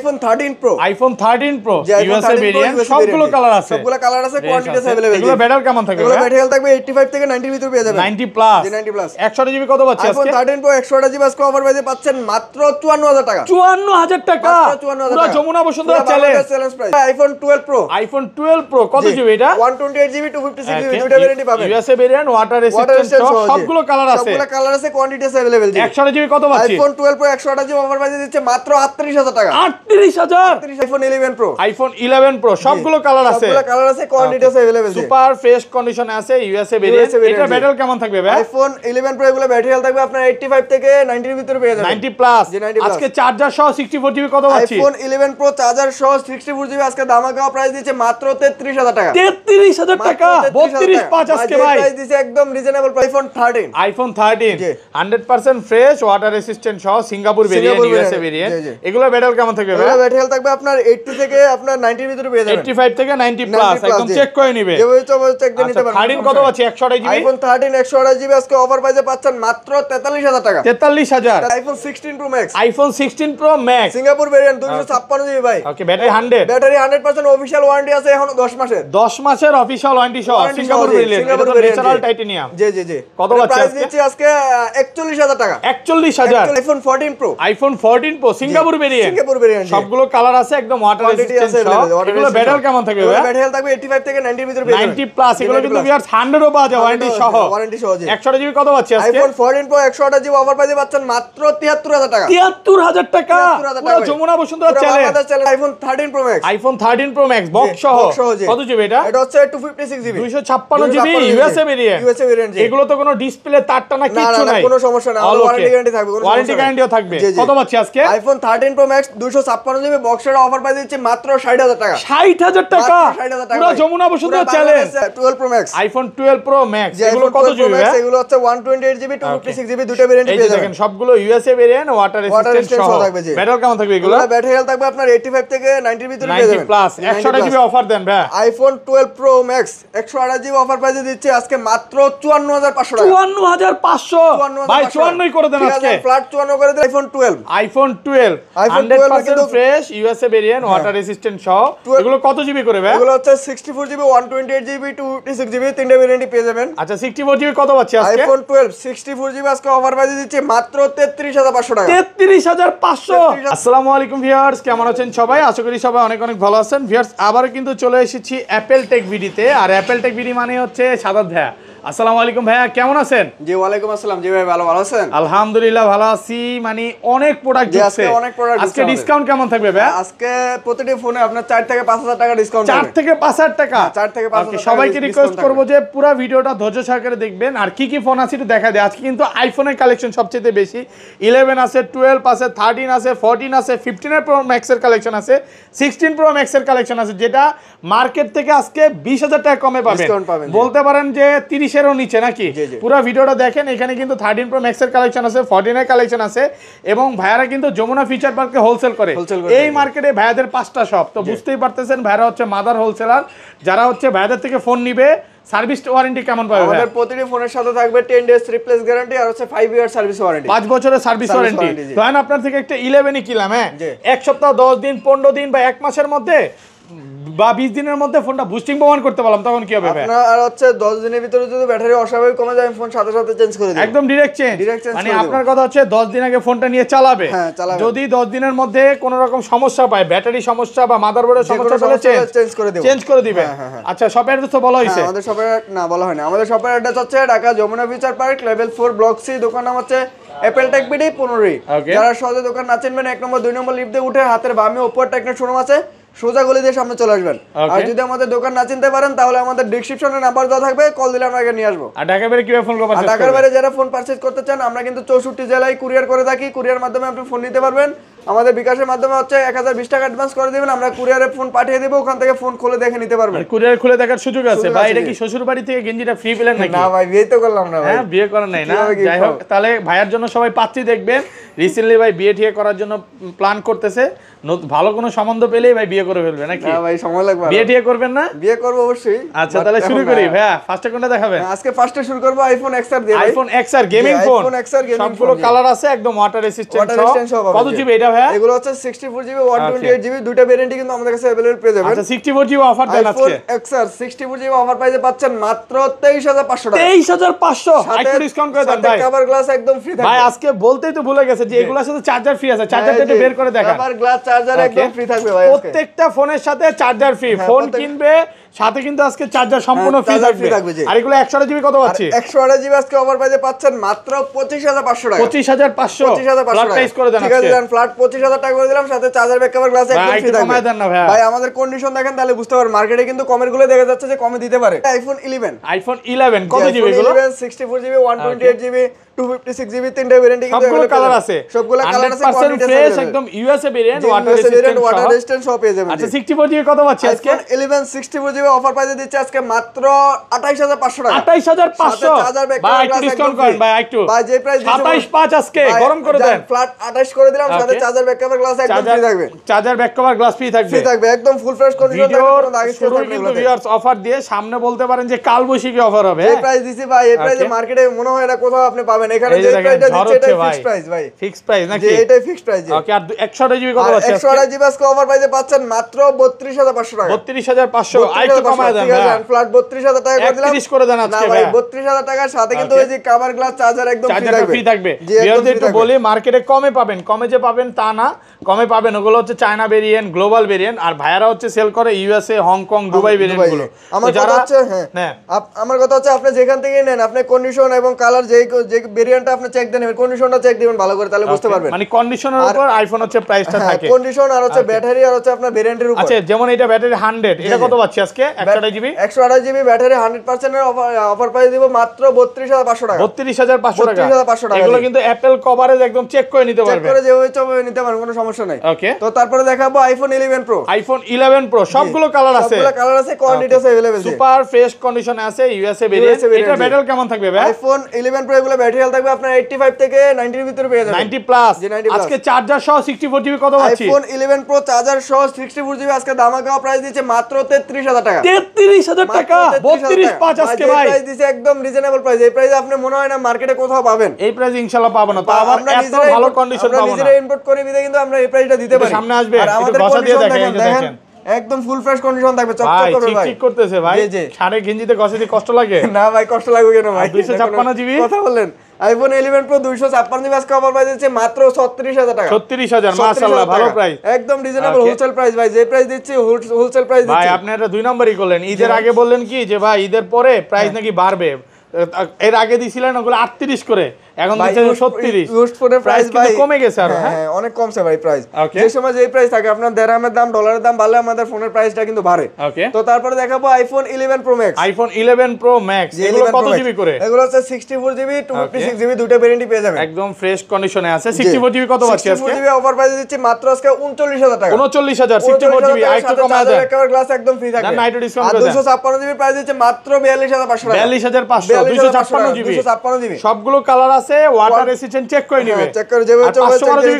iPhone 13 Pro, iPhone 13 Pro USA variant, সবগুলো colour আছে, সবগুলো কালার আছে, কোয়ান্টিটি আছে अवेलेबल। এগুলো ব্যাটারি কেমন থাকবে? এগুলো ব্যাটারি হেলথ থাকবে 85 থেকে 90 এর ভিতর পেয়ে যাবেন। 90 প্লাস, 90 প্লাস। 128 জিবি কত পাচ্ছেন আজকে? iPhone 13 Pro 128 জিবি আজকে অফার প্রাইসে পাচ্ছেন মাত্র 54000 টাকা। 54000 টাকা, পুরো Jamuna Bashundhara challenge price. iPhone 12 Pro, iPhone 12 Pro কত জিবি এটা? 128 জিবি 256 জিবি দুটো ভেরিয়েন্টই পাবেন। USA ভেরিয়েন্ট, ওয়াটার রেসিস্ট্যান্ট সবগুলো কালার আছে, সবগুলো কালার আছে, কোয়ান্টিটি আছে अवेलेबल। 128 জিবি কত পাচ্ছি? iPhone 12 Pro 128 জিবি অফার প্রাইসে দিচ্ছে মাত্র 38000 টাকা। 38000। iPhone 11 Pro, iPhone 11 Pro সবগুলো কালার আছে, সবগুলো কালার আছে, কোয়ান্টিটি আছে अवेलेबल। সুপার ফ্রেশ কন্ডিশনে আছে USA ভেরিয়েন্ট। এটা ব্যাটারি কেমন থাকবে ভাই? iPhone 11 Pro এগুলো ব্যাটারি হেলথ থাকবে আপনার 85 থেকে 90 এর ভিতরে পেয়ে যাবেন। 90 প্লাস। আজকে চার্জার সহ 64 জিবি কত পাচ্ছি? iPhone 11 Pro চার্জার সহ 64 জিবি আজকে ধামাকা প্রাইস দিচ্ছে মাত্র 33000 টাকা। 33000 টাকা, 32.5 আজকে ভাই প্রাইস দিচ্ছে একদম reasonable. iPhone 13 100% fresh, water resistant সহ সিঙ্গাপুর ভেরিয়েন্ট, USA ভেরিয়েন্ট। এগুলো ব্যাটারি কেমন থাকবে ভাই? ব্যাটারি হেলথ থাকবে আপনার 80 থেকে আপনার 90 এর ভিতরে পেয়ে যাবেন। 85 থেকে 90 প্লাস, একদম চেক করে নিবে। যেভাবে চেক করে নিতে পারবেন। 13 কত পাচ্ছি? 128 জিবি। iPhone 13 128 জিবি আজকে অফার প্রাইসে পাচ্ছেন মাত্র 43000 টাকা। 43000। iPhone 16 Pro Max, iPhone 16 Pro Max Singapore variant 256 GB ভাই। ওকে, ব্যাটারি 100, ব্যাটারি 100% অফিশিয়াল ওয়ারেন্টি আছে এখনো 10 মাসের। 10 মাসের অফিশিয়াল ওয়ারেন্টি সহ সিঙ্গাপুর ভেরিয়েন্ট, এটা তো ন্যাচারাল টাইটানিয়াম। জি কত পাচ্ছি প্রাইস আজকে? দিচ্ছি আজকে 41000 টাকা। 41000। iPhone 14 Pro, iPhone 14 Pro Singapore variant, সবগুলো কালার আছে, একদম ওয়াটার রেসিস্ট্যান্ট সহ। এগুলো ব্যাটারি কেমন থাকবে ভাই? ব্যাটারি হেলথ থাকবে 85 থেকে 90 এর ভিতরে পেয়ে যাবেন। 90 প্লাস, এগুলো কিন্তু ভিউয়ার্স 100 ও পাওয়া যায় ওয়ারেন্টি সহ। 128 জিবি কত পাচ্ছি আজকে? iPhone 14 Pro 128 জিবি অফার প্রাইসে পাচ্ছেন মাত্র 73000 টাকা। 73000 টাকা, পুরো Jamuna Bashundhara challenge. iPhone 13 Pro Max, iPhone 13 Pro Max box সহ কত জিবি এটা? এটা হচ্ছে 256 জিবি, 256 জিবি USA ভেরিয়েন্ট। এগুলো তো কোনো ডিসপ্লে তারটা না কিছু নাই, কোনো সমস্যা না, ওয়ারেন্টি গ্যারান্টি থাকবে, ওয়ারেন্টি গ্যারান্টিও থাকবে। কত পাচ্ছি আজকে? iPhone 13 Pro Max 256 জিবি বক্সের অফার প্রাইস দিচ্ছে মাত্র 60000 টাকা। 60000 টাকা, পুরো Jamuna Bashundhara challenge. 12 Pro Max, iPhone 12 Pro Max এগুলো কত জিবি? এগুলো হচ্ছে 128 জিবি 256 জিবি দুটো ভেরিয়েন্ট পেয়ে যাবেন। সবগুলো USA ভেরিয়েন্ট, ওয়াটার রেসিস্ট্যান্ট সহ থাকবে। ব্যাটারি কেমন থাকবে এগুলো? ব্যাটারি হেলথ থাকবে আপনার 85 থেকে 90 এর ভিতরে পেয়ে যাবেন। 90 প্লাস, 128 জিবি অফার দেন ভাই। iPhone 12 Pro Max 128 GB offer প্রাইসে দিচ্ছে আজকে মাত্র 54500 টাকা। 54500 ভাই, 54ই করে দেন আজকে, ফ্ল্যাট 54 করে দেন। iPhone 12 100% fresh USA variant, water resistant সহ। এগুলো কত জিবি করে ভাই? এগুলো হচ্ছে 64 জিবি 128 জিবি 256 জিবি তিনটে ভেরিয়েন্টই পেয়ে যাবেন। আচ্ছা, 64 জিবি কত পাচ্ছি আজকে? iPhone 12 64 জিবি আজকে অফার প্রাইসে দিচ্ছে মাত্র 33500 টাকা। 33500। আসসালামু আলাইকুম ভিউয়ার্স, কেমন আছেন সবাই? আশা করি সবাই অনেক অনেক ভালো আছেন। ভিউয়ার্স, আবারো কিন্তু চলে এসেছি অ্যাপেল টেক ভিডিতে। আর অ্যাপেল টেক ভিডি মানে হচ্ছে সাদাত ভাইয়া। আসসালামু আলাইকুম ভাইয়া, কেমন আছেন? জি ওয়ালাইকুম আসসালাম। জি ভাই ভালো আছেন? আলহামদুলিল্লাহ ভালো আছি। মানে অনেক প্রোডাক্ট দিচ্ছে আজকে। ডিসকাউন্ট কেমন থাকবে ভাই? আজকে প্রতিটি ফোনে আপনার 4 থেকে 5000 টাকা ডিসকাউন্ট। 4 থেকে 5000 টাকা? 4 থেকে 5000 টাকা। সবাইকে রিকোয়েস্ট করব যে পুরো ভিডিওটা ধৈর্য সহকারে দেখবেন। আর কি কি ফোন আছে একটু দেখা দেয়। আজকে কিন্তু আইফোনের কালেকশন সবচেয়ে বেশি। 11 আছে, 12 আছে, 13 আছে, 14 আছে, 15 প্রো ম্যাক্স এর কালেকশন আছে, 16 প্রো ম্যাক্স এর কালেকশন আছে, যেটা মার্কেট থেকে আজকে 20000 টাকা কমে পাবেন। বলতে পারেন যে 30 এরও নিচে নাকি? পুরো ভিডিওটা দেখেন। এখানে কিন্তু 13 প্রো ম্যাক্স এর কালেকশন আছে, 14 এর কালেকশন আছে। এবং ভাইয়ারা কিন্তু যমুনা ফিচার পার্কে হোলসেল করে। এই মার্কেটে ভাইয়াদের 5টা শপ। তো বুঝতেই পারতেছেন ভাইয়ারা হচ্ছে মাদার হোলসেলার। যারা হচ্ছে ভাইয়াদের থেকে ফোন নিবে, সার্ভিস ওয়ারেন্টি কেমন পাবে? আমাদের প্রতিটি ফোনের সাথে থাকবে 10 ডেজ রিপ্লেস গ্যারান্টি আর হচ্ছে 5 ইয়ার সার্ভিস ওয়ারেন্টি, 5 বছরের সার্ভিস ওয়ারেন্টি। ধরেন আপনার থেকে একটা 11ই কিনলাম, হ্যাঁ, এক সপ্তাহ 10 দিন 15 দিন বা 1 মাসের মধ্যে বা 20 দিনের মধ্যে ফোনটা বুস্টিং প্রমাণ করতে পারলাম, তখন কি হবে ভাই? আপনার আর হচ্ছে 10 দিনের ভিতরে যদি ব্যাটারি অস্বাভাবিক কমে যায় ফোন সাথে সাথে চেঞ্জ করে দিই, একদম ডাইরেক্ট চেঞ্জ। মানে আপনার কথা হচ্ছে 10 দিন আগে ফোনটা নিয়ে চালাবে, যদি 10 দিনের মধ্যে কোনো রকম সমস্যা পায়, ব্যাটারি সমস্যা বা মাদারবোর্ডের সমস্যা হলে চেঞ্জ করে দিবে। আচ্ছা, শপের অ্যাড্রেস তো বলা হয়েছে? আমাদের শপের না বলা হয়নি। আমাদের শপের অ্যাড্রেস হচ্ছে Dhaka Jamuna future park level 4 block C. দোকান নাম হচ্ছে অ্যাপেল টেক ভিডি 15। যারা সহজে দোকান না চিনবেন 1 নম্বর 2 নম্বর লিফট দিয়ে উঠে হাতের বামে ওপর টেকনিক শোরুম আছে, সোজা গলি দিয়ে সামনে চলে আসবেন। আর যদি আমাদের দোকান না চিনতে পারেন তাহলে আমাদের ডেসক্রিপশনে নাম্বার দেওয়া থাকবে, কল দিলে আমরা নিয়ে আসবো। আর ঢাকার বাইরে কিভাবে ফোন করবেন? ঢাকার বাইরে যারা ফোন পারচেজ করতে চান, আমরা কিন্তু 64 জেলায় কুরিয়ার করে থাকি। কুরিয়ার মাধ্যমে আপনি ফোন নিতে পারবেন। আমাদের বিকাশের মাধ্যমে হচ্ছে 1020 টাকা অ্যাডভান্স করে দিবেন, আমরা কুরিয়ারে ফোন পাঠিয়ে দেব, ওখান থেকে ফোন খুলে দেখে নিতে পারবেন। কুরিয়ার খুলে দেখার সুযোগ আছে ভাই? এটা কি শ্বশুর বাড়ি থেকে গেঞ্জিটা ফ্রি পেলেন নাকি? না ভাই, বিয়ে তো করলাম না ভাই। হ্যাঁ, বিয়ে করেন নাই না? যাই হোক, তাহলে ভাইয়ার জন্য সবাই পাচ্ছি দেখবেন। রিসেন্টলি ভাই বিয়ে ঠিয়ে করার জন্য প্ল্যান করতেছে। ভালো কোনো সম্বন্ধ পেলেই ভাই বিয়ে করে ফেলবে নাকি? না ভাই সময় লাগবে। বিয়ে টিয়ে করবেন না? বিয়ে করব অবশ্যই। আচ্ছা তাহলে শুরু করি ভাইয়া, ফার্স্টে কোনটা দেখাবেন? আজকে ফার্স্টে শুরু করব আইফোন XR দিয়ে ভাই। IPhone XR gaming phone, iPhone XR gaming phone, সবগুলো কালার আছে, একদম ওয়াটার রেসিস্ট্যান্ট সহ। কত জিবি এটা ভাইয়া? এগুলো হচ্ছে 64GB 128GB দুইটা ভেরিয়েন্টই কিন্তু আমাদের কাছে अवेलेबल পেয়ে যাবেন। আচ্ছা 64GB অফার দেন আজকে। আইফোন XR 64GB অফার প্রাইসে পাচ্ছেন মাত্র 23500 টাকা। 23500 একটু ডিসকাউন্ট করে দেন ভাই। কভার গ্লাস একদম ফ্রি থাকবে ভাই। আজকে বলতেই তো ভুলে গেছে যে এগুলোর সাথে চার্জার ফ্রি আছে, চার্জারটা একটু বের করে দেখান। কভার গ্লাস চার্জার একদম ফ্রি থাকবে ভাই আজকে। প্রত্যেকটা ফোনের সাথে চার্জার ফ্রি, ফোন কিনবে সাথে কিন্তু আজকে চার্জার সম্পূর্ণ ফ্রি থাকবে। আর এগুলো 128GB কত পাচ্ছি? 128GB আজকে অফার প্রাইসে পাচ্ছেন মাত্র 25500 টাকা। 25500 ফ্ল্যাট প্রাইস করে দেন ঠিক আছে, আজকে। দেন ফ্ল্যাট 25000 টাকা করে দিলাম, সাথে চার্জার ব্যাক কভার গ্লাস একদম ফ্রি থাকবে। কমায় দেন না ভাই। ভাই আমাদের কন্ডিশন দেখেন তাহলে বুঝতে পারবেন, মার্কেটে কিন্তু কমের গুলো দেখা যাচ্ছে যে কমে দিতে পারে। আইফোন 11, আইফোন 11 কত জিবি এগুলো? 64GB 128GB 256GB তিনটা ভেরিয়েন্ট কিন্তু সবগুলো কালার আছে, সবগুলো কালার আছে, 100% ফ্রেশ একদম ইউএসএ ভেরিয়েন্ট, ওয়াটার রেজিস্ট্যান্ট সব পেয়ে যাবেন। আচ্ছা 64GB কত পাচ্ছি আজকে? আইফোন 11 64GB অফার প্রাইসে দিচ্ছে আজকে মাত্র 28500 টাকা। 28500 ভাই একটু ডিসকাউন্ট করেন ভাই একটু। ভাই যে প্রাইস 275 আজকে গরম করে দেন। ফ্ল্যাট 28 করে দিলাম, সাথে চার্জার ব্যাক কভার গ্লাস একদম ফ্রি থাকবে। Charger back cover glass free থাকবে, ফ্রি থাকবে একদম ফুল ফ্রেশ কন্ডিশন থাকবে, কোনো দাগ স্ক্র্যাচ থাকবে না। ভিউয়ার্স অফার দিয়ে সামনে বলতে পারেন যে কালবৈশাখী অফার হবে। এই প্রাইস দিছি ভাই, এই প্রাইসে মার্কেটে মনে হয় এটা কোথাও আপনি পাবেন। এখানে যে প্রাইসটা দিচ্ছে এটা ফিক্সড প্রাইস ভাই, ফিক্সড প্রাইস নাকি? যে এটাই ফিক্সড প্রাইস। ওকে আর 128GB কত আছে আজকে? 128GB আজকে অফার প্রাইসে পাচ্ছেন মাত্র 32500 টাকা। 32500 আরেকটু কমায় দেন ভাই। ফ্ল্যাট 32000 টাকা করে দিলাম। 31 করে দেন আজকে ভাই ভাই। 32000 টাকার সাথে কিন্তু এই যে কভার গ্লাস চার্জার একদম ফ্রি থাকবে। ভিউয়ারস একটু বলি, মার্কেটে কমে পাবেন, কমে যে পাবেন তা না, কমে পাবেন ওগুলো হচ্ছে চায়না ভেরিয়েন্ট, গ্লোবাল ভেরিয়েন্ট, আর ভাইয়ারা হচ্ছে সেল করে ইউএসএ, হংকং, দুবাই ভেরিয়েন্ট গুলো। আমার কথা হচ্ছে হ্যাঁ, আমার কথা হচ্ছে আপনি যেখান থেকে নেন, আপনি কন্ডিশন এবং কালার যে ভেরিয়েন্টটা আপনি চেক দেন, কন্ডিশনটা চেক দিবেন ভালো করে, তাহলে বুঝতে পারবেন। মানে কন্ডিশনের উপর আইফোন হচ্ছে প্রাইসটা থাকে, কন্ডিশন আর হচ্ছে ব্যাটারি আর হচ্ছে আপনার ভেরিয়েন্টের উপর। আচ্ছা যেমন এটা ব্যাটারি 100, এটা কত পাচ্ছি আজকে? 128GB ব্যাটারি 100% এর অফার প্রাইস দিব মাত্র 32500 টাকা। 32500 টাকা। 32500 টাকা। এগুলো কিন্তু অ্যাপল কভারেজ একদম চেক করে নিতে পারবেন, চেক করে যেভাবে চাইবে নিতে পারবেন, কোনো সমস্যা নাই। ওকে তো তারপরে দেখাবো আইফোন 11 প্রো। আইফোন 11 প্রো সবগুলো কালার আছে, সবগুলো কালার আছে, কোয়ান্টিটি আছে अवेलेबल। সুপার ফ্রেশ কন্ডিশনে আছে, ইউএসএ ভেরিয়েন্ট। এটা ব্যাটারি কেমন থাকবে ভাই? আইফোন 11 প্রো এগুলো ব্যাটারি হেলথ থাকবে আপনার 85 থেকে 90 এর ভিতরে পেয়ে যাবেন। 90 প্লাস। আজকে চার্জার সহ 64GB কত পাচ্ছি? আইফোন 11 প্রো চার্জার সহ 64GB আজকে দামাকা প্রাইস দিচ্ছে মাত্র 33000 টাকা। 33000 টাকা 32.5 আজকে ভাই। প্রাইস দিচ্ছে একদম রিজনেবল প্রাইস। এই প্রাইস আপনি মনে হয় না মার্কেটে কোথাও পাবেন। এই প্রাইস ইনশাআল্লাহ পাবো না, তো আবার এত ভালো কন্ডিশন পাবো না। আমরা নিজেরা ইম্পোর্ট করে বিদে কিন্তু আমরা এই প্রাইসটা দিতে পারি। সামনে আসবে আর আমাদের একটু ঘষা দিয়ে কন্ডিশন দেখেন একদম ফুল ফ্রেশ কন্ডিশন থাকবে, চকচক করবে ভাই। ঠিক করতেছে ভাই। সাড়ে গেঞ্জিতে ঘষে দিয়ে কষ্ট লাগে না ভাই, কষ্ট লাগবে কেন ভাই? 256GB কথা বললেন। আইফোন 11 প্রো 256GB আজকে অফার প্রাইস দিচ্ছে মাত্র 36000 টাকা। 36000 মাশাআল্লাহ, ভালো প্রাইস, একদম রিজনেবল হোলসেল প্রাইস ভাই। যে প্রাইস দিচ্ছি হোলসেল প্রাইস দিচ্ছি ভাই। আপনি এটা দুই নম্বরই করলেন। ঈদের আগে বললেন কি যে ভাই ঈদের পরে প্রাইস নাকি বাড়বে, এর আগে দিছিলেন ওগুলো 38 করে, এখন দিচ্ছেন 37। ইউজড ফোনের প্রাইস ভাই কমে গেছে আরো। হ্যাঁ অনেক কমছে ভাই প্রাইস। যে সময় যে প্রাইস থাকে আপনার দিরহামের দাম ডলারের দাম বাড়লে আমাদের ফোনের প্রাইসটা কিন্তু বাড়ে। ওকে তো তারপরে দেখাবো iPhone 11 pro max. IPhone 11 pro max এগুলো কত জিবি করে? এগুলো হচ্ছে 64GB 256GB দুটো ভেরিয়েন্টই পেয়ে যাবেন, একদম ফ্রেশ কন্ডিশনে আছে। 64GB কত পাচ্ছি আজকে? 64GB অফার প্রাইস দিচ্ছি মাত্র আজকে 39000 টাকা। 39000 64GB আইফোন কমায় দেন। কভার গ্লাস একদম ফ্রি থাকবে। না, একটু ডিসকাউন্ট আর করে দেন। 256GB প্রাইস দিচ্ছে মাত্র 42500 টাকা। 42500 256GB 256GB সবগুলো কালার আছে, ওয়াটার রেসিস্ট্যান্ট চেক করে নিবে। চেক করে যেভাবে চেক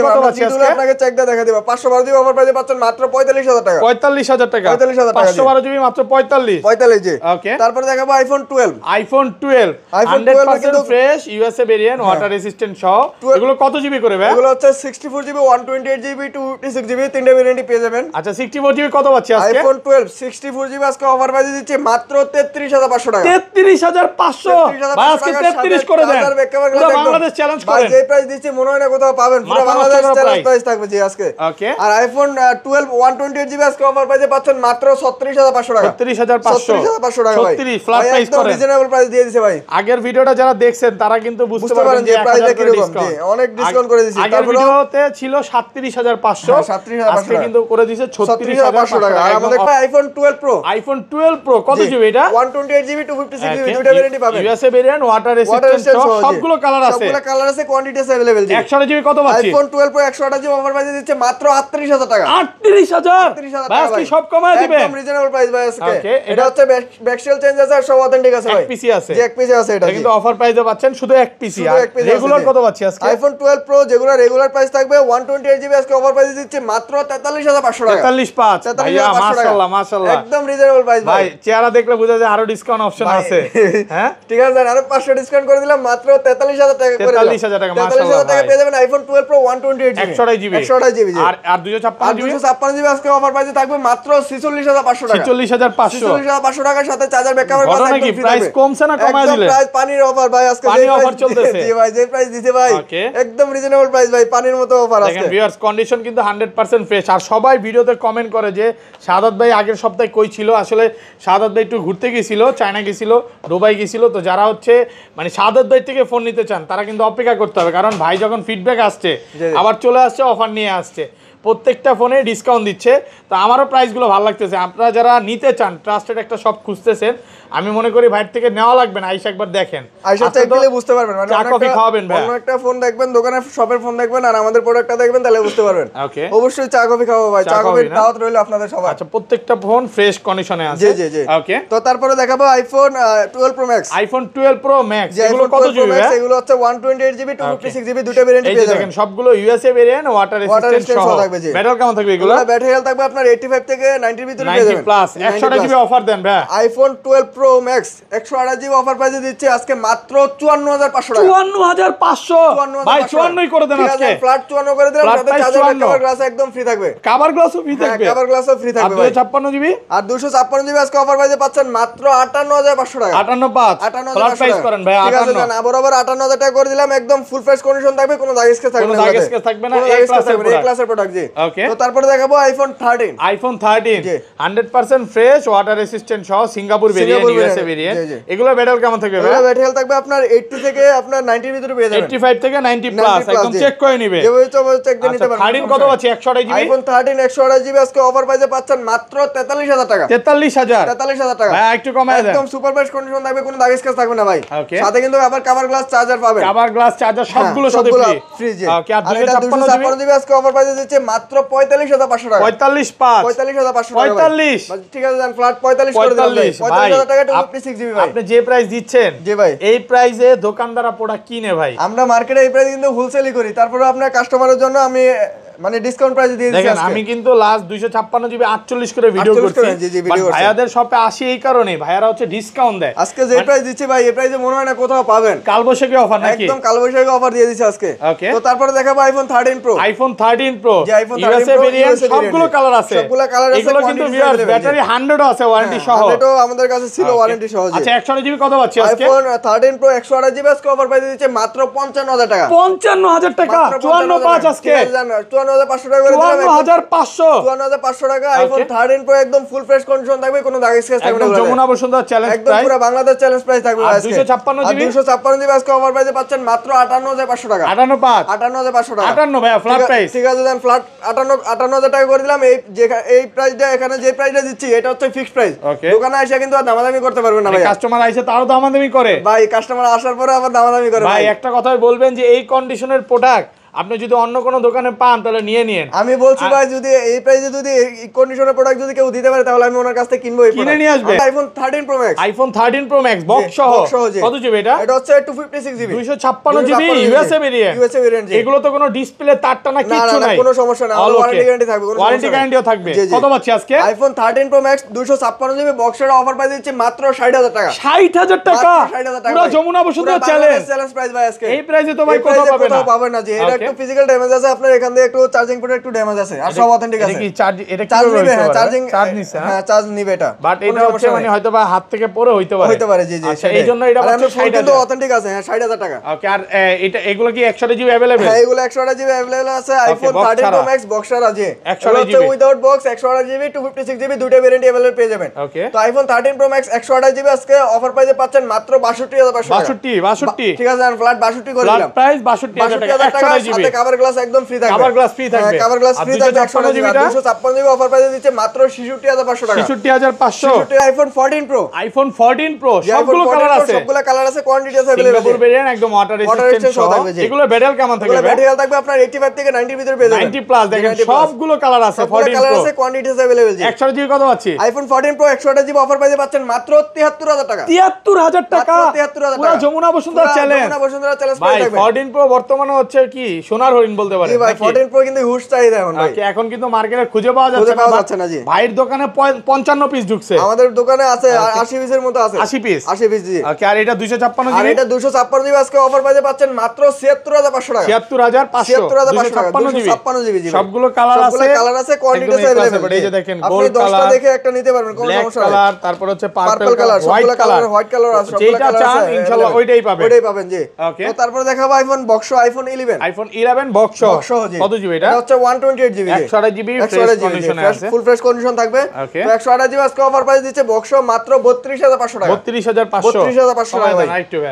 কত পাচ্ছি আজকে? আপনাকে চেকটা দেখা দিব। 512GB অফার প্রাইসে পাচ্ছেন মাত্র 45000 টাকা। 45000 টাকা। 512GB মাত্র 45 জি। ওকে তারপর দেখাবো iPhone 12। IPhone 12 100% fresh USA variant, water resistant সহ। এগুলো কত জিবি করে ভাই? এগুলো হচ্ছে 64GB 128GB 256GB তিনটা ভেরিয়েন্টই পেয়ে যাবেন। আচ্ছা 64GB কত পাচ্ছি আজকে? আইফোন 12 64GB আজকে অফার প্রাইসে দিচ্ছে মাত্র 33500 টাকা। 33500 ভাই আজকে 33 করে দেন। পুরো বাংলাদেশ চ্যালেঞ্জ করেন। যে প্রাইস দিচ্ছে মনে হয় না কোথাও পাবেন, পুরো বাংলাদেশ চ্যালেঞ্জ প্রাইস থাকবে জি আজকে। ওকে আর আইফোন 12 128GB আজকে অফার প্রাইসে পাচ্ছেন মাত্র 36500 টাকা। 36500 টাকা ভাই। 36 ফ্ল্যাট প্রাইস একদম করেন। রিজনেবল প্রাইস দিয়ে দিয়েছে ভাই। আগের ভিডিওটা যারা দেখছেন তারা কিন্তু বুঝতে পারবেন যে প্রাইসটা কি রকম। জি অনেক ডিসকাউন্ট করে দিয়েছি। আগের ভিডিওতে ছিল 37500, আজকে কিন্তু করে দিয়েছে 36500 টাকা। আর আমাদের আইফোন 12 প্রো, আইফোন 12 প্রো কত জিবি এটা? 128GB 256GB দুটো ভেরিয়েন্টই পাবেন। ইউএসএ ভেরিয়েন্ট, ওয়াটার রেসিস্ট্যান্ট সবগুলো কালার কালার আছে, সবগুলো কালার আছে, কোয়ান্টিটি আছে अवेलेबल জি। 128 জিবি কত পাচ্ছি? আইফোন 12 প্রো 128 জিবি অফার প্রাইসে দিচ্ছে মাত্র 38000 টাকা। 38000 38000 ভাই আজকে সব কমায় দিবেন, একদম রিজনেবল প্রাইস ভাই আজকে। Okay, এটা হচ্ছে ব্যাকশেল চেঞ্জ আছে আর সব অথেন্টিক আছে ভাই। এক পিসি আছে, যে এক পিসি আছে এটা কিন্তু অফার প্রাইসে পাচ্ছেন শুধু এক পিসি। শুধু আর এক piece আছে রেগুলার জি। কত পাচ্ছি আজকে? আইফোন 12 প্রো যেগুলো রেগুলার প্রাইস থাকবে 128 জিবি আজকে অফার প্রাইসে দিচ্ছে মাত্র 43500 টাকা। 43.5 ভাইয়া, 43500 টাকা। মাশাআল্লাহ মাশাআল্লাহ, একদম রিজনেবল প্রাইস ভাই ভাই। চেহারা দেখলে বোঝা যায় আরো ডিসকাউন্ট অপশন ভাই। আছে। হ্যাঁ ঠিক আছে আরো 500 ডিসকাউন্ট করে দিলাম, মাত্র 43000 টাকা করে দিলাম। 43000 টাকা, 43000 মাশাআল্লাহ টাকা ভাই। পেয়ে যাবেন iPhone 12 pro 128 GB 128 GB 128 GB জি। আর 256 জিবি 256 জিবি আজকে অফার প্রাইসে থাকবে মাত্র 46500 টাকা। 46500 46500 টাকার সাথে চার্জার ব্যাকআপ এর ঘটনা কি প্রাইস কমছে না কমায় দিলে? প্রাইস পানির অফার ভাই আজকে, পানি যে offer price চলতেছে। জি ভাই, যে প্রাইস দিতে ভাই Okay. একদম রিজনেবল প্রাইস ভাই, পানির মতো অফার দেখেন আজকে। ভিউয়ার্স, কন্ডিশন কিন্তু 100% ফ্রেশ। আর সবাই ভিডিওতে কমেন্ট করে যে শাহাদাত ভাই আগের সপ্তাহে কই ছিল। আসলে শাহাদাত ভাই একটু ঘুরতে গিয়েছিল, চায়না গিয়েছিল, দুবাই গিয়েছিল। তো যারা হচ্ছে মানে শাহাদাত ভাই থেকে ফোন নিতে চান তারা কিন্তু অপেক্ষা করতে হবে, কারণ ভাই যখন ফিডব্যাক আসছে জি। আবার চলে আসছে, অফার নিয়ে আসছে, প্রত্যেকটা ফোনে ডিসকাউন্ট দিচ্ছে। তো আমারও প্রাইসগুলো ভালো লাগতেছে। আপনারা যারা নিতে চান, ট্রাস্টেড একটা শপ খুঁজতেছেন, আমি মনে করি ভাইয়ের থেকে নেওয়া লাগবে না, আইসা একবার দেখেন, আইসা আজকে চেক তো দিলে বুঝতে পারবেন, মানে চা কফি খাওয়াবেন ভাই। অন্য একটা ফোন দেখবেন, দোকানের শপের ফোন দেখবেন আর আমাদের প্রোডাক্টটা দেখবেন, তাহলে বুঝতে পারবেন। ওকে, অবশ্যই চা কফি খাওয়াবো ভাই, চা চা কফি কফির না? দাওয়াত রইল আপনাদের সবার। আচ্ছা প্রত্যেকটা ফোন ফ্রেশ কন্ডিশনে আছে। জি জি জি। ওকে, তো তারপরে দেখাবো iPhone 12 pro max. IPhone 12 pro max, যে এগুলো আইফোন কত 12 প্রো জিবি? ম্যাক্স এগুলো হচ্ছে 128 জিবি 256 জিবি দুটো ভেরিয়েন্ট এই পেয়ে যে যাবেন। দেখেন সবগুলো USA variant, water resistant resistant সহ সহ থাকবে জি। ব্যাটারি কেমন থাকবে এগুলো? ব্যাটারি হেলথ থাকবে আপনার 85 থেকে 90 এর ভিতরে পেয়ে 90 যাবেন। প্লাস 128 জিবি অফার দেন ভাই। IPhone 12 pro max 128 GB offer প্রাইসে দিচ্ছে আজকে মাত্র 54500 টাকা। 54500 ভাই, 54ই করে দেন আজকে। ফ্ল্যাট 54 করে দিলাম, Flat সাথে price চার্জার 54 কভার গ্লাস একদম ফ্রি থাকবে। কভার গ্লাসও ফ্রি থাকবে, কভার গ্লাসও ফ্রি আর থাকবে ভাই। 256 জিবি আর 256 জিবি আজকে অফার প্রাইসে পাচ্ছেন মাত্র 58500 টাকা। 585 ফ্ল্যাট প্রাইস করেন ভাই। ঠিক আছে 58 জান, বরাবর 58000 টাকা করে দিলাম, একদম ফুল ফ্রেশ কন্ডিশন থাকবে, কোনো দাগ স্কেচ থাকবে না। কোনো দাগ স্কেচ থাকবে না, কোনো A দাগ স্কেচ ক্লাসের থাকবে না, A product। ক্লাসের প্রোডাক্ট জি। ওকে, তো তারপরে দেখাবো আইফোন 13। আইফোন 13 জি। 100% ফ্রেশ, ওয়াটার রেসিস্ট্যান্ট সহ, Singapore variant, Singapore USA variant, variant. জি, জি। এগুলো ব্যাটারি কেমন থাকবে ভাই? এগুলো ব্যাটারি হেলথ থাকবে আপনার 80 থেকে আপনার 90 এর ভিতরে পেয়ে যাবেন। 85 থেকে 90 প্লাস, 90 একদম জি। চেক করে নিবে। যেভাবে চাইবে চেক দিয়ে নিতে আচ্ছা পারবেন। 13 কত আছে? 128 জিবি আইফোন 13 128 জিবি আজকে অফার প্রাইসে পাচ্ছেন মাত্র 43000 টাকা। 43000 43000 টাকা। ভাই একটু কমায় দেন। একদম সুপার ফ্রেশ কন্ডিশন থাকবে, কোনো দাগ স্কেচ থাকবে না ভাই। Okay. সাথে কিন্তু আবার কভার গ্লাস চার্জার পাবেন। কভার গ্লাস চার্জার সবগুলো সাথে ফ্রি। জি। ওকে, আর আর এটা 256 জিবি আজকে অফার প্রাইসে দিচ্ছে মাত্র 45500 টাকা। 45.5 45500 টাকা। 45 ভাই। ঠিক আছে জান, ফ্ল্যাট 45 করে দিলাম ভাই। 45000 টাকা 256 জিবি ভাই। আপনি যে প্রাইস দিচ্ছেন জি ভাই। এই প্রাইসে দোকানদাররা প্রোডাক্ট কিনে ভাই। আমরা মার্কেটে এই প্রাইস কিন্তু হোলসেলই করি, তারপরে আপনার কাস্টমারের জন্য আমি মানে ডিসকাউন্ট প্রাইসে দিয়ে দিচ্ছি দেখেন আজকে। আমি কিন্তু লাস্ট 256 জিবি 48 করে ভিডিও 48 করছি, করে, জি, জি, ভিডিও করছি। ভাইয়াদের শপে আসি এই কারণে, ভাইয়ারা হচ্ছে ডিসকাউন্ট দেয়। আজকে যে প্রাইস দিচ্ছি ভাই, এই প্রাইসে মনে হয় না কোথাও পাবেন। কালবৈশাখী অফার নাকি? একদম কালবৈশাখী অফার দিয়ে দিচ্ছি আজকে। Okay. তো তারপরে দেখাবো আইফোন 13 প্রো। আইফোন 13 প্রো যে iPhone 13 USA Pro, variant, USA সবগুলো variant। কালার আছে, সবগুলো কালার আছে, এগুলো কিন্তু quantity ভিউয়ার্স available, ব্যাটারি 100 আছে ওয়ারেন্টি সহ। এটাও আমাদের কাছে ছিল ওয়ারেন্টি সহ জি। আচ্ছা 128 জিবি কত পাচ্ছি আজকে? আইফোন 13 প্রো 128 জিবি আজকে অফার প্রাইসে দিচ্ছে মাত্র 55000 টাকা। 55000 টাকা, 54.5 আজকে, 54500 টাকা করে দিলাম। 54500 54500 টাকা আইফোন 13 প্রো একদম ফুল ফ্রেশ কন্ডিশন থাকবে, কোনো দাগ স্কেচ থাকবে না। একদম যমুনা বসুন্ধরা চ্যালেঞ্জ একদম প্রাইস। পুরো বাংলাদেশ চ্যালেঞ্জ প্রাইস থাকবে আর আজকে। 256 আর জিবি? 256 জিবি আজকে অফার প্রাইসে পাচ্ছেন মাত্র 58500 টাকা। 58.5 58500 টাকা। 58 ভাইয়া ফ্ল্যাট প্রাইস। ঠিক আছে দেন, ফ্ল্যাট 58000 টাকা করে দিলাম। এই প্রাইসটা এখানে যে প্রাইসটা দিচ্ছি এটা হচ্ছে ফিক্সড প্রাইস। Okay. দোকানে এসে কিন্তু আর দামাদামি করতে পারবেন না ভাই। কাস্টমার আইছে তারও দামাদামি করে ভাই কাস্টমার আসার পরে আবার দামাদামি করে ভাই। ভাই। একটা কথাই বলবেন যে এই কন্ডিশনের প্রোডাক্ট আপনি যদি অন্য কোনো দোকানে পান তাহলে নিয়ে নিন। আমি বলছি ভাই, যদি এই প্রাইসে যদি এই কন্ডিশনের প্রোডাক্ট যদি কেউ দিতে পারে তাহলে আমি ওনার কাছ থেকে কিনবো। এই কিনে নিয়ে আসবে। IPhone 13 pro max. IPhone 13 pro max box সহ box সহ, জি। কত জিবি এটা? এটা হচ্ছে 256 GB 256 GB USA variant. USA variant জি। এগুলো তো কোনো ডিসপ্লে তারটা না না কিছু না নাই, কোনো সমস্যা না, All ওয়ারেন্টি okay। গ্যারান্টি থাকবে, কোনো ওয়ারেন্টি গ্যারান্টিও থাকবে। জি, জি। কত পাচ্ছি আজকে? আইফোন 13 প্রো ম্যাক্স 256 জিবি বক্সের অফার প্রাইস দিচ্ছি মাত্র 60000 টাকা। 60000 টাকা, 60000 টাকা পুরো যমুনা বসুন্ধরা চ্যালেঞ্জ প্রাইস ভাই আজকে। এই প্রাইসে তো ভাই এই কোথাও price এ পাবে না। কোথাও পাবেন না জি। এটা Okay. একটু ফিজিক্যাল ড্যামেজ আছে, আপনার এখান থেকে একটু চার্জিং পোর্টে একটু ড্যামেজ আছে, আর সব অথেন্টিক এটা আছে। কি চার্জ, এটা কি চার্জ করে নিবে, হইতে হ্যাঁ পারে? চার্জিং চার্জ নিছে, হ্যাঁ চার্জ নিবে এটা। বাট কোনো এটা হচ্ছে সমস্যা মানে নাই। হয়তো বা হাত থেকে পড়ে হইতে পারে। হইতে পারে জি জি। আচ্ছা এই জন্য এটা আর হচ্ছে আমি ফুল কিন্তু 60000। অথেন্টিক আছে, হ্যাঁ 60000 টাকা। ওকে, আর এটা এগুলো কি 128 জিবি अवेलेबल? হ্যাঁ এগুলো 128 জিবি अवेलेबल আছে। আইফোন box 13 ছাড়া। প্রো ম্যাক্স বক্সার আছে। 128 হচ্ছে GB without box 128 GB 256 GB দুটো ভেরিয়েন্ট अवेलेबल পেয়ে যাবেন। ওকে, তো আইফোন 13 প্রো ম্যাক্স 128 জিবি আজকে অফার প্রাইসে পাচ্ছেন মাত্র 62500 টাকা। 62 ঠিক আছে, ফ্ল্যাট 62 করে ফ্ল্যাট দিলাম। প্রাইস 62000 টাকা, 62000 টাকা 128 জিবি। জিবি সাথে কভার গ্লাস একদম ফ্রি থাকবে, কভার গ্লাস ফ্রি থাকবে, কভার গ্লাস ফ্রি থাকবে 256 জিবি 256 জিবি অফার প্রাইসে দিচ্ছে মাত্র 66500 টাকা, 66500 আইফোন 14 প্রো, আইফোন 14 প্রো সবগুলো কালার আছে, সবগুলো কালার আছে, কোয়ান্টিটি আছে अवेलेबल, সিঙ্গাপুর ভেরিয়েন্ট একদম ওয়াটার রেজিস্ট্যান্ট সহ থাকবে। এগুলো ব্যাটারি কেমন থাকবে? এগুলো ব্যাটারি থাকবে আপনার 85 থেকে 90 এর ভিতরে পেয়ে যাবেন, 90 প্লাস দেখেন সবগুলো কালার আছে, 14 কালার প্রো আছে, কোয়ান্টিটি আছে अवेलेबल জি। 100 জিবি কত পাচ্ছি? আইফোন 14 প্রো 128 জিবি অফার প্রাইসে পাচ্ছেন মাত্র 73000 টাকা, 73000 টাকা, 73000 পুরো যমুনা বসুন্ধরা চ্যালেঞ্জ। যমুনা বসুন্ধরা চ্যালেঞ্জ ভাই থাকবে। 14 প্রো বর্তমানে হচ্ছে কি সোনার হরিণ বলতে পারেন জি ভাই, নাকি? 14 প্রো কিন্তু হুশ চাহিদা এখন ভাই, এখন কিন্তু মার্কেটে খুঁজে পাওয়া খুঁজে পাওয়া যাচ্ছে যাচ্ছে না জি। ভাইয়ের দোকানে 55 পিস ঢুকছে, আমাদের দোকানে আছে 80 পিসের মতো আছে, 80 পিস 80 পিস জি। ওকে, আর এটা 256 আর জিবি, এটা 256 জিবি আজকে অফার প্রাইসে পাচ্ছেন মাত্র 76500 টাকা, 76500 256 জিবি জিবি জি। সবগুলো কালার আছে, কালার আছে, কোয়ান্টিটি আছে अवेलेबल, এই যে দেখেন আপনি গোল্ড 10টা কালার, দেখে একটা নিতে পারবেন, কোনো ব্ল্যাক সমস্যা নেই। কালার, তারপর হচ্ছে পার্পল কালার, হোয়াইট সবগুলো কালার, কালার, হোয়াইট কালার আছে, সবগুলো যেটা কালার চান আছে ইনশাআল্লাহ available। ওইটাই পাবেন, ওইটাই পাবেন জি। ওকে। তো তারপরে দেখাবো iPhone box, iPhone 11, iPhone 11 box box জি। কত জিবি এটা? এটা হচ্ছে 128 জিবি, 128 জিবি ফ্রেশ কন্ডিশনে আছে, ফুল ফ্রেশ কন্ডিশন থাকবে। ওকে। তো 128 জিবি আজকে অফার প্রাইস দিচ্ছে বক্স মাত্র 32500 টাকা, 32500 32500 টাকা ভাই।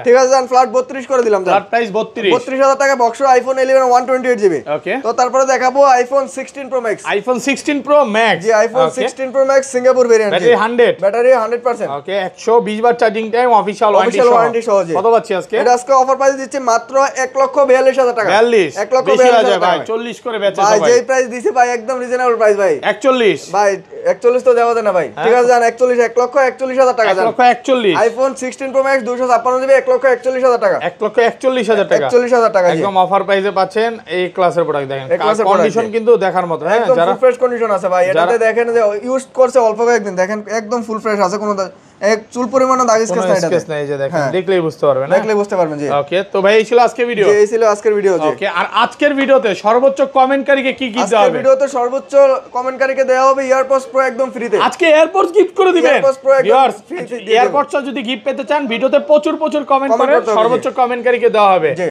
ঠিক আছে, জান ফ্ল্যাট 32 করে দিলাম, ফ্ল্যাট প্রাইস 32 32000 টাকা বক্স, আইফোন 11 128 জিবি। ওকে। তো তারপরে দেখাবো iPhone 16 pro max, iPhone 16 pro max, জি iPhone 16 pro max Singapore variant, battery 100, battery 100%, okay, 120 বার চার্জিং টাইম, অফিশিয়াল ওয়ারেন্টি সহ জি। কত পাচ্ছি আজকে? এটা আজকে অফার প্রাইস দিচ্ছে মাত্র 1,42,000 টাকা, 42 1,42,000 যায় ভাই, টাকা 40 করে বেচে ভাই, ভাই, যেই প্রাইস দিছে ভাই একদম রিজনেবল প্রাইস ভাই, 41 ভাই 41 তো দেওয়া যায় না ভাই, ঠিক আছে জান 1,41,000 টাকা জান। 1,41,000 আইফোন 16 প্রো ম্যাক্স 256 জিবি 1,41,000 টাকা, 1,41,000 টাকা, 41,000 টাকা জি। একদম অফার প্রাইসে পাচ্ছেন। এই ক্লাসের প্রোডাক্ট দেখেন, এই ক্লাসের কন্ডিশন product কিন্তু দেখার মতো, হ্যাঁ, একদম যারা ফুল ফ্রেশ কন্ডিশন আছে ভাই, এটাতে দেখেন যে ইউজ করছে অল্প কয়েকদিন, দেখেন একদম ফুল ফ্রেশ আছে, কোনো এক চুল পরিমাণও দাগ স্কেচ নাই স্কেচ এটাতে, নাই, যে দেখেন হ্যাঁ। দেখলেই বুঝতে পারবেন, দেখলে বুঝতে পারবেন জি। ওকে। তো ভাই এই ছিল আজকের ভিডিও, এই ছিল আজকের ভিডিও জি। ওকে। আর আজকের ভিডিওতে সর্বোচ্চ কমেন্টকারীকে কি গিফট দেওয়া আজকের হবে? ভিডিওতে সর্বোচ্চ কমেন্টকারীকে দেওয়া হবে এয়ারপডস প্রো একদম ফ্রিতে, আজকে এয়ারপডস গিফট করে দিবেন এয়ারপডস প্রো একদম ভিউয়ার্স। free তে দিয়ে দেব। এয়ারপডস যদি গিফট পেতে চান ভিডিওতে প্রচুর কমেন্ট Comment করেন, করতে হবে, জি। সর্বোচ্চ কমেন্টকারীকে দেওয়া হবে।